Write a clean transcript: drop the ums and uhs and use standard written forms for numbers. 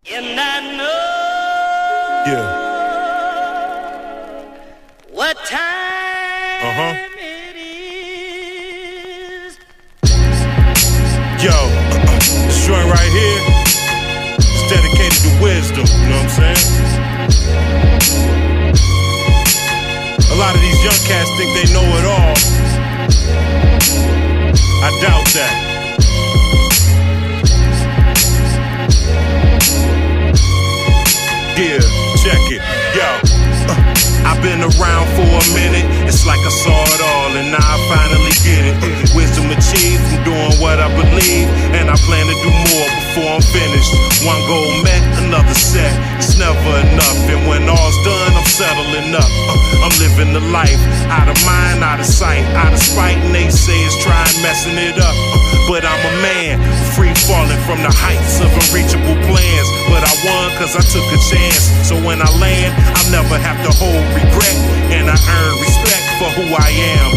And I know what time it is. Yo, this joint right here is dedicated to wisdom, you know what I'm saying? A lot of these young cats think they know it all. I doubt that. Yeah, check it, yo. I've been around for a minute, it's like I saw it all, and now I finally get it. Wisdom achieved from doing what I believe, and I plan to do more before I'm finished. One goal met, another set, it's never enough, and when all's done, I'm settling up. I'm living the life, out of mind, out of sight, out of spite, and they say it's trying messing it up. But I'm a man, free falling from the heights of unreachable plans. But I won cause I took a chance, so when I land, I'll never have to hold regret, and I earn respect for who I am.